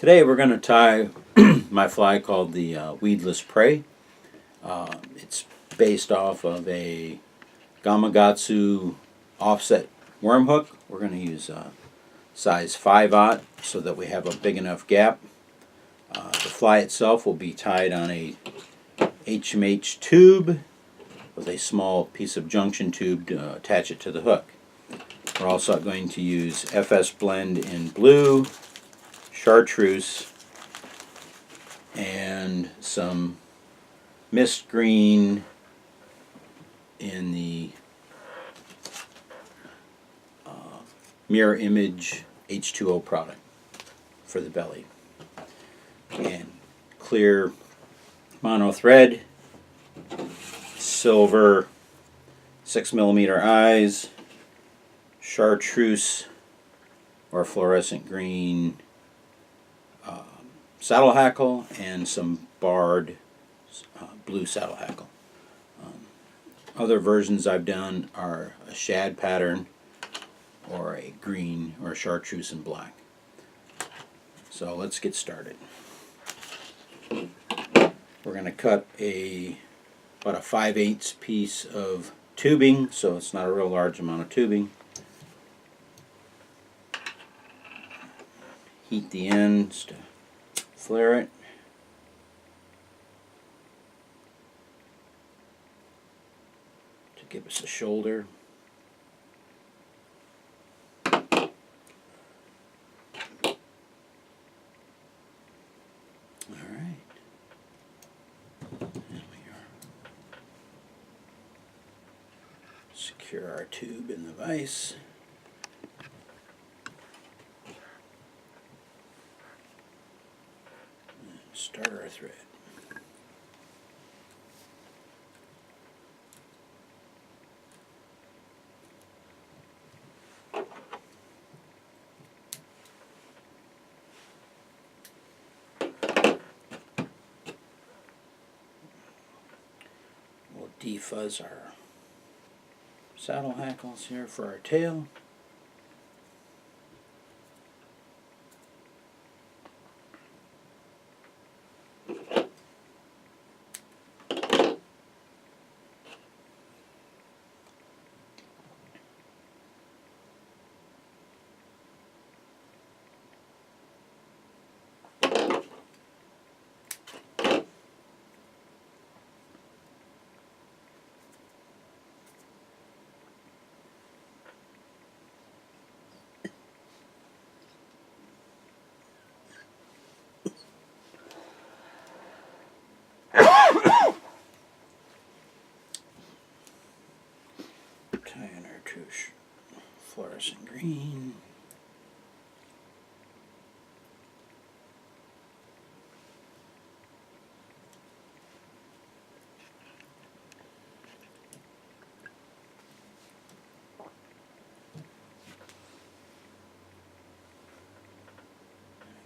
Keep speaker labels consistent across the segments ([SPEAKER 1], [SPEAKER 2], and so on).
[SPEAKER 1] Today we're going to tie my fly called the Weedless Prey. It's based off of a Gamakatsu offset worm hook. We're going to use size 5/0 so that we have a big enough gap. The fly itself will be tied on a HMH tube with a small piece of junction tube to attach it to the hook. We're also going to use FS Blend in blue, Chartreuse, and some mist green in the mirror image H2O product for the belly. And clear mono thread, silver 6mm eyes, Chartreuse or fluorescent green saddle hackle, and some barred blue saddle hackle. Other versions I've done are a shad pattern or a green or a chartreuse and black. So let's get started. We're going to cut about a 5/8 piece of tubing, so it's not a real large amount of tubing. Heat the ends to flare it. To give us a shoulder. Alright. There we are. Secure our tube in the vise. Start our thread. We'll defuzz our saddle hackles here for our tail. Tying our touche fluorescent green.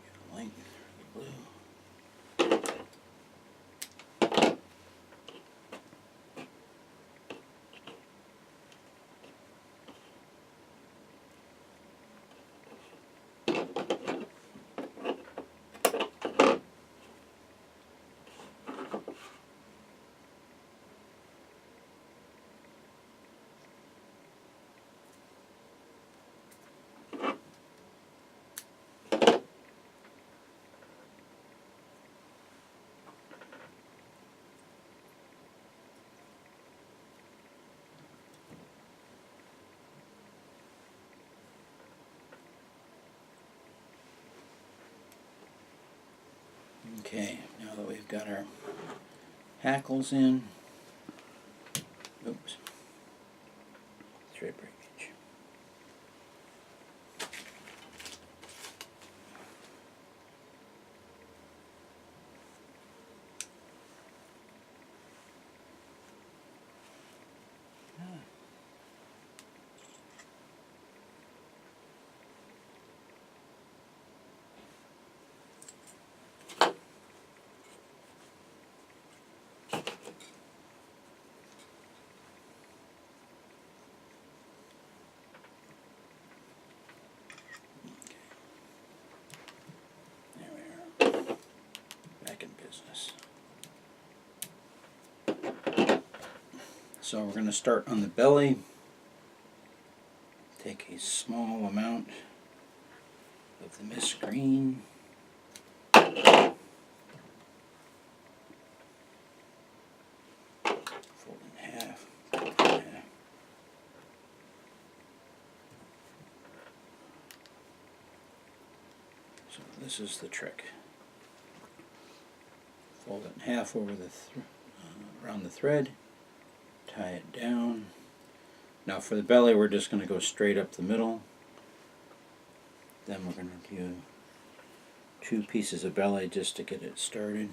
[SPEAKER 1] Get a light blue. Okay, now that we've got our hackles in, oops, thread breakage. So we're going to start on the belly. Take a small amount of the mist green. Fold in half. Fold in half. So this is the trick. Fold it in half over the around the thread. Tie it down. Now for the belly, we're just going to go straight up the middle. Then we're going to do 2 pieces of belly just to get it started.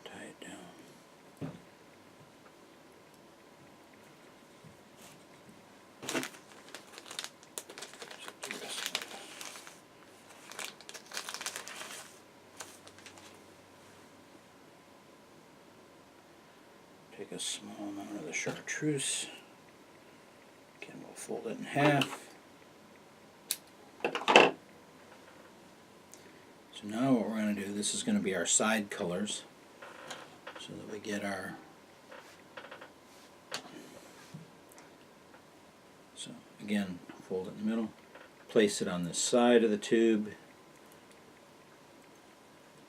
[SPEAKER 1] Tie it down. Take a small amount of the Chartreuse. Again, we'll fold it in half. So now what we're going to do, this is going to be our side colors, so that we get our... So again, fold it in the middle. Place it on the side of the tube.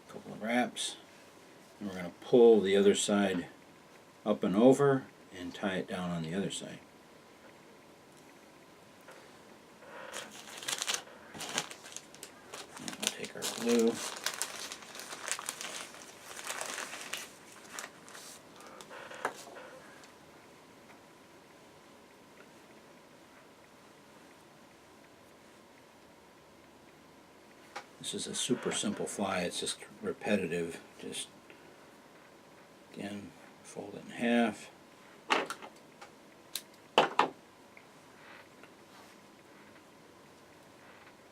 [SPEAKER 1] A couple of wraps. And we're going to pull the other side up and over and tie it down on the other side. And we'll take our glue. This is a super simple fly, it's just repetitive. Just again, fold it in half.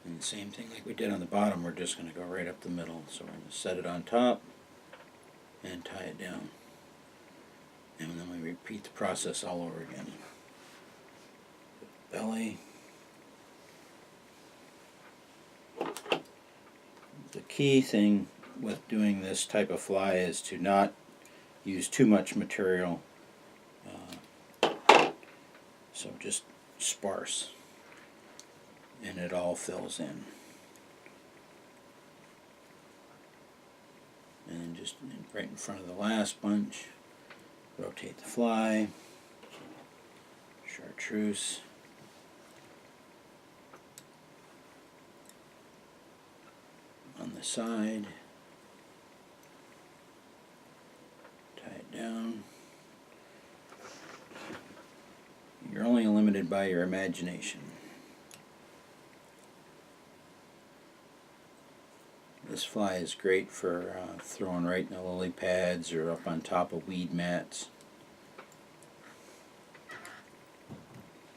[SPEAKER 1] And the same thing like we did on the bottom, we're just going to go right up the middle. So we're going to set it on top and tie it down. And then we repeat the process all over again. Belly. The key thing with doing this type of fly is to not use too much material, so just sparse, and it all fills in. And then just right in front of the last bunch, rotate the fly, Chartreuse, on the side, tie it down. You're only limited by your imagination. This fly is great for throwing right in the lily pads or up on top of weed mats.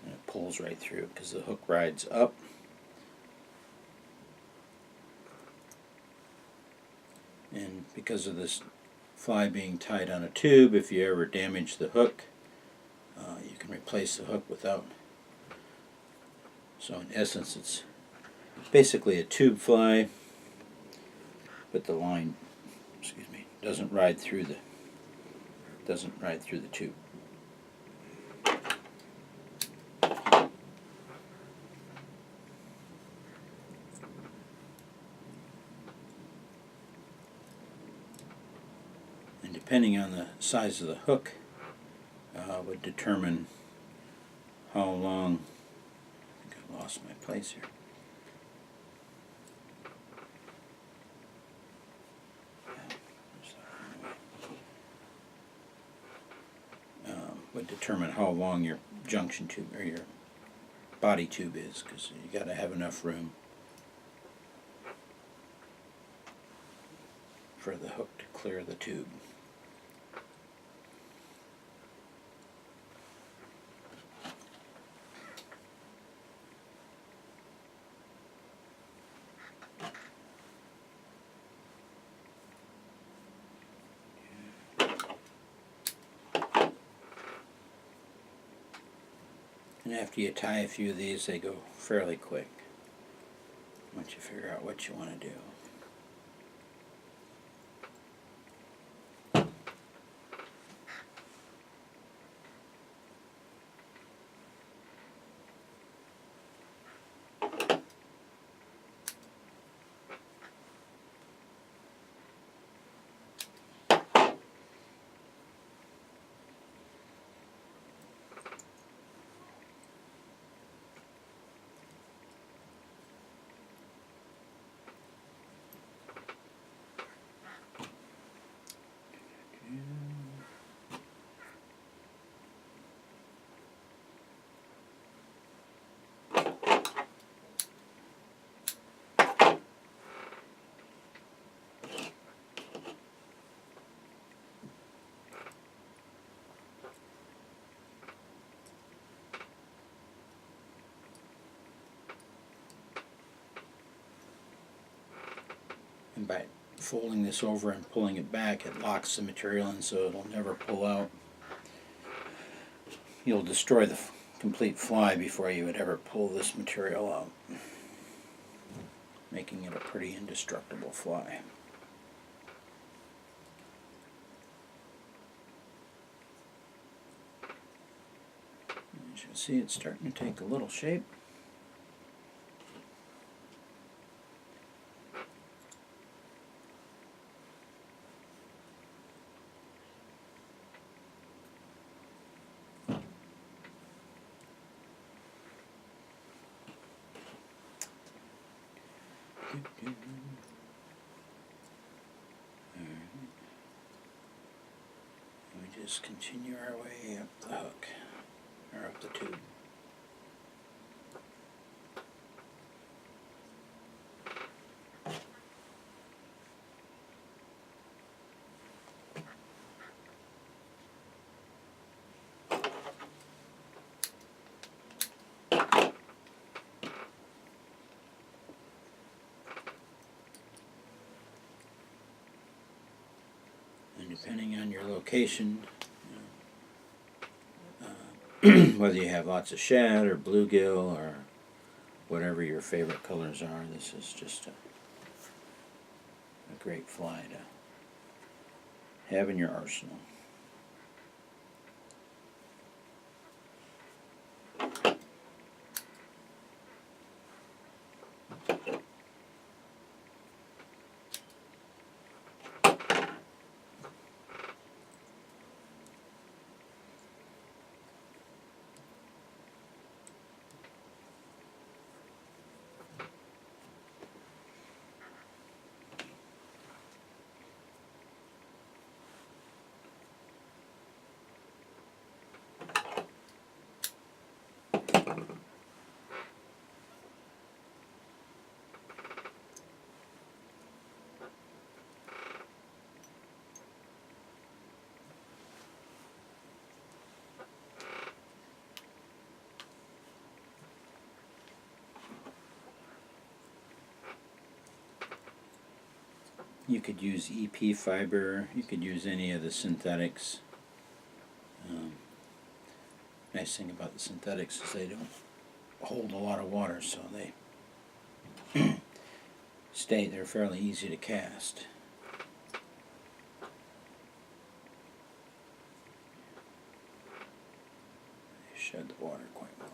[SPEAKER 1] And it pulls right through because the hook rides up. And because of this fly being tied on a tube, if you ever damage the hook, you can replace the hook without. So in essence, it's basically a tube fly, but the line, doesn't ride through the tube. And depending on the size of the hook, would determine how long. I think I lost my place here. Would determine how long your junction tube or your body tube is, because you got to have enough room for the hook to clear the tube. And after you tie a few of these, they go fairly quick. once you figure out what you want to do. And by folding this over and pulling it back, it locks the material in so it'll never pull out. You'll destroy the complete fly before you would ever pull this material out, making it a pretty indestructible fly. As you can see, it's starting to take a little shape. We just continue our way up the hook, or up the tube. Depending on your location, whether you have lots of shad or bluegill or whatever your favorite colors are, this is just a great fly to have in your arsenal. You could use EP fiber, you could use any of the synthetics. Nice thing about the synthetics is they don't hold a lot of water, so they they're fairly easy to cast. They shed the water quite well.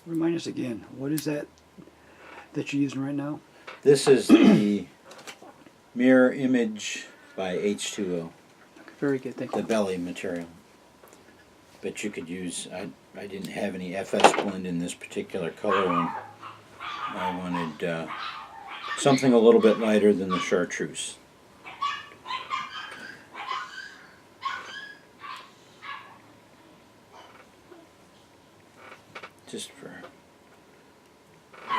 [SPEAKER 2] Remind us again, what is that you're using right now?
[SPEAKER 1] This is the mirror image by H2O,
[SPEAKER 2] Very good, thank
[SPEAKER 1] the
[SPEAKER 2] you.
[SPEAKER 1] belly material. But you could use, I didn't have any FS blend in this particular color, and I wanted something a little bit lighter than the Chartreuse. Just for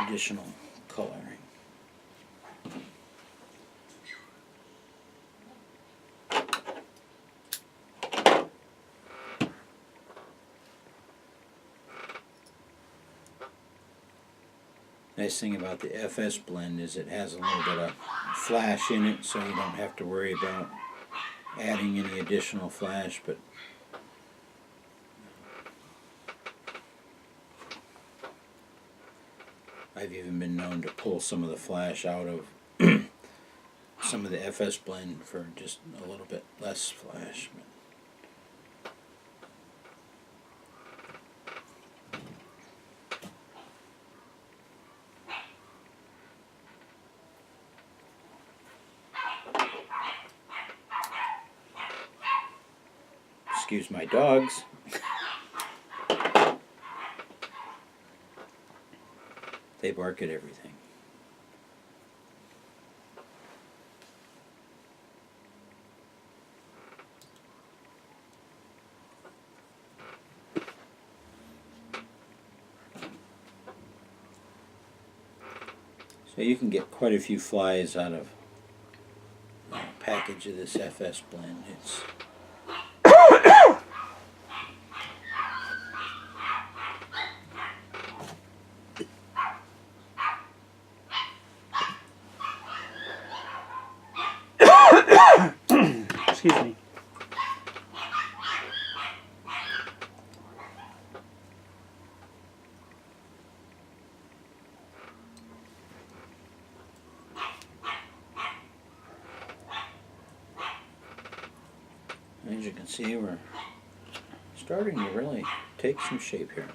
[SPEAKER 1] additional coloring. Nice thing about the FS blend is it has a little bit of flash in it, so you don't have to worry about adding any additional flash, but I've even been known to pull some of the flash out of some of the FS blend for just a little bit less flash. Excuse my dogs. They bark at everything. So you can get quite a few flies out of a package of this FS blend. It's
[SPEAKER 2] Excuse me.
[SPEAKER 1] As you can see, we're starting to really take some shape here.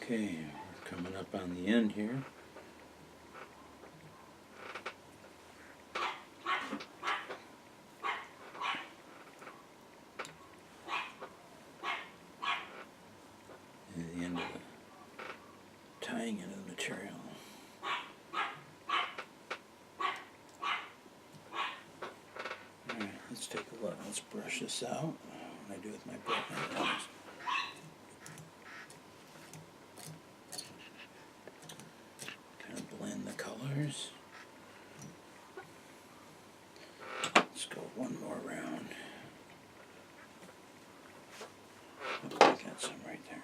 [SPEAKER 1] Okay, we're coming up on the end here. And the end of the tying into the material. Alright, let's take a look. Let's brush this out. What do I do with my brush? Kind of blend the colors. Let's go one more round. Oh, I got some right there.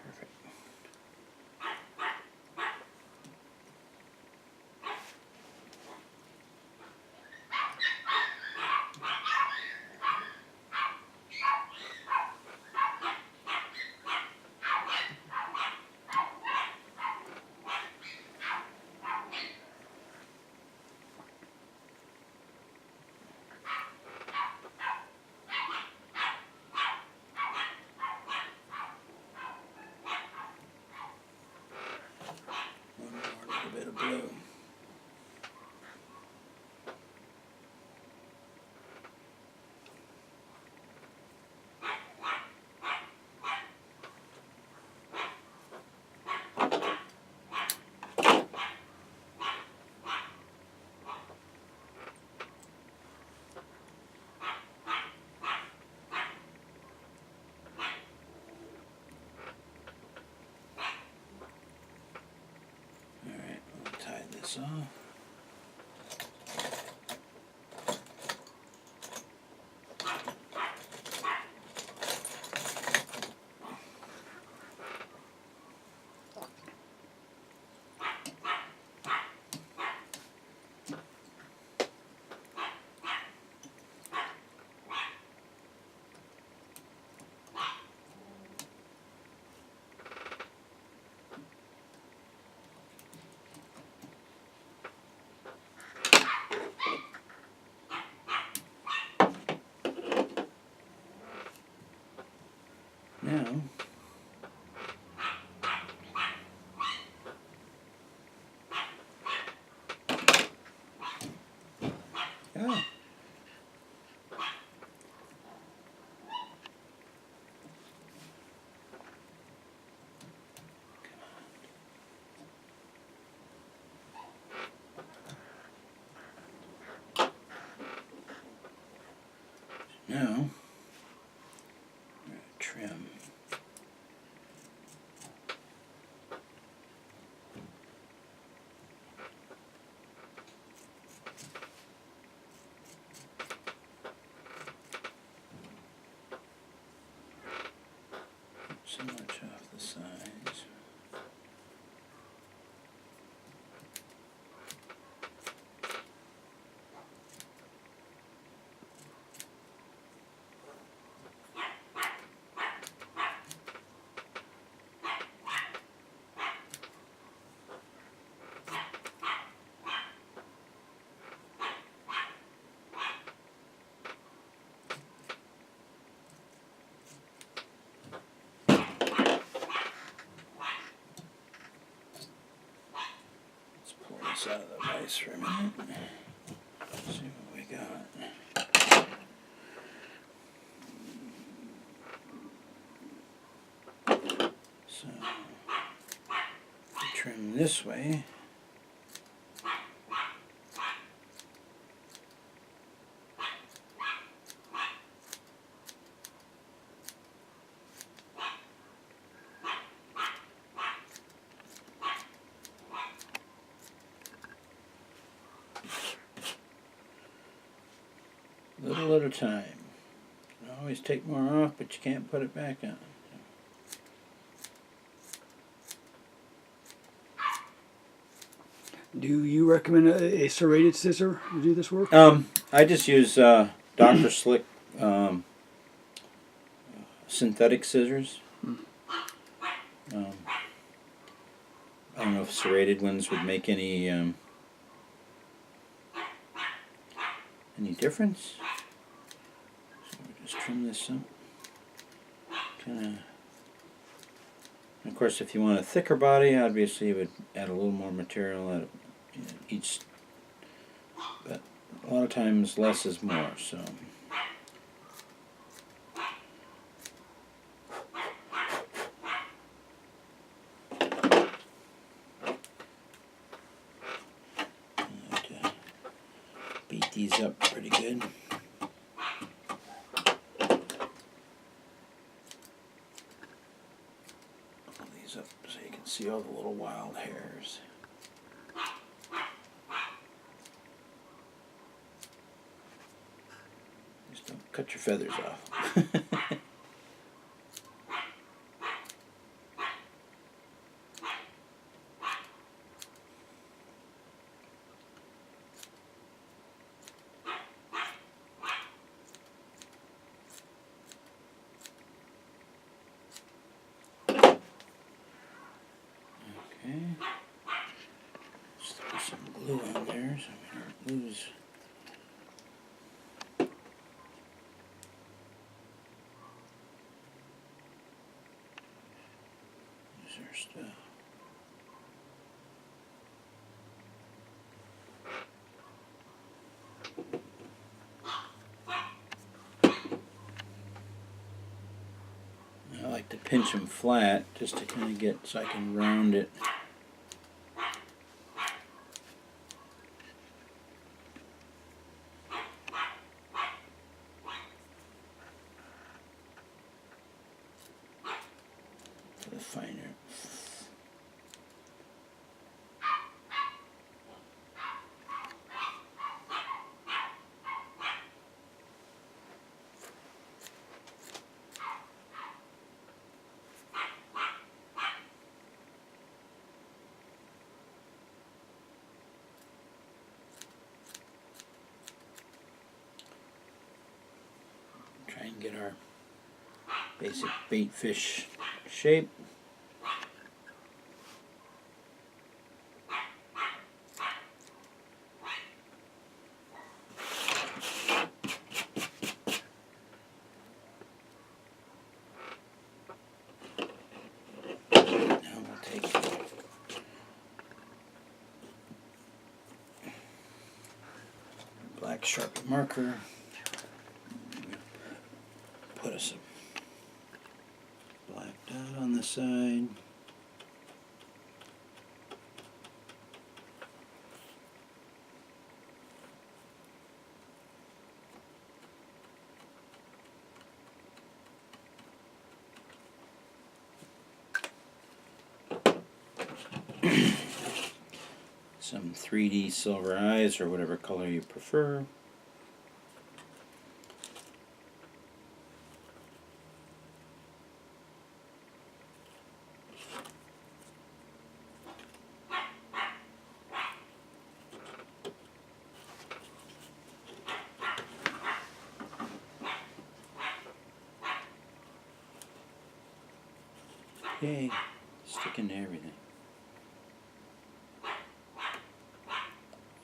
[SPEAKER 1] Perfect. this off. Now, yeah. Now, I'm going to trim. So much off the sides. Out of the vise for a minute. Let's see what we got. So, trim this way. Little at a time. You always take more off, but you can't put it back on.
[SPEAKER 2] Do you recommend a serrated scissor to do this work?
[SPEAKER 1] I just use Dr. Slick synthetic scissors. I don't know if serrated ones would make any difference. So we'll just trim this up. Kinda. Of course, if you want a thicker body, obviously you would add a little more material at each. But a lot of times, less is more. So. Beat these up pretty good. Pull these up so you can see all the little wild hairs. Just don't cut your feathers off. Just put some glue on there so we don't lose. Lose our stuff. I like to pinch them flat just to kind of get so I can round it. For the finer. Try and get our basic bait fish shape. Now we'll take black Sharpie marker. Put us a black dot on the side. Some 3D silver eyes or whatever color you prefer. Yay, stick into everything.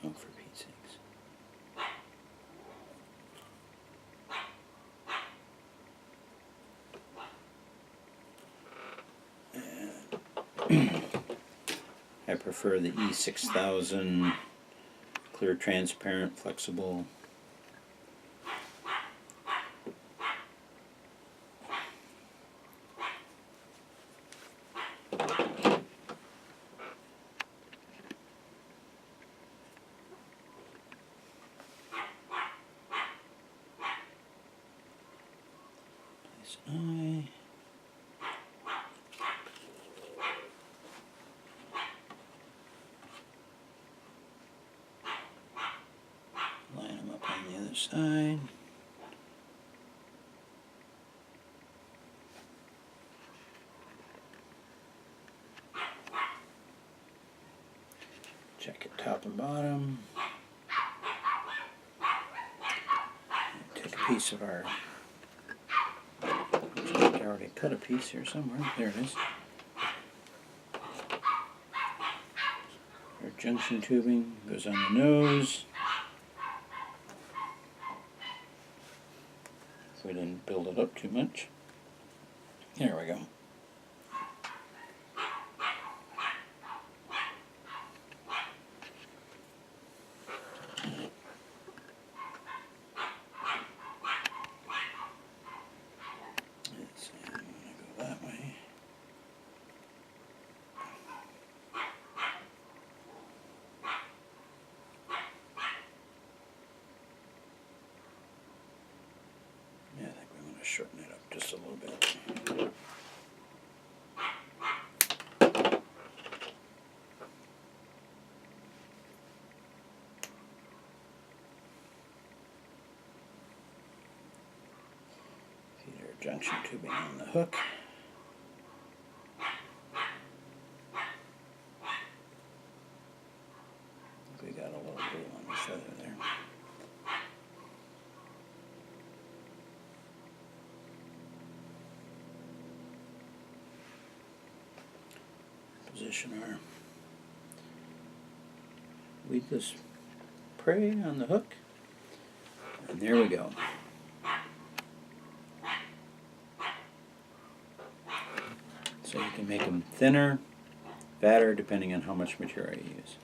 [SPEAKER 1] Oh, for Pete's sakes. I prefer the E6000 clear, transparent, flexible. Eye. Line them up on the other side. Check it top and bottom. Take a piece of our, I already cut a piece here somewhere. There it is. Our junction tubing goes on the nose. So we didn't build it up too much. There we go. I'm going to go that way. Yeah, I think we want to shorten it up just a little bit. Feed our junction tubing on the hook. We got a little glue on the feather there. Position our Weedless Prey on the hook, and there we go. So you can make them thinner, fatter, depending on how much material you use.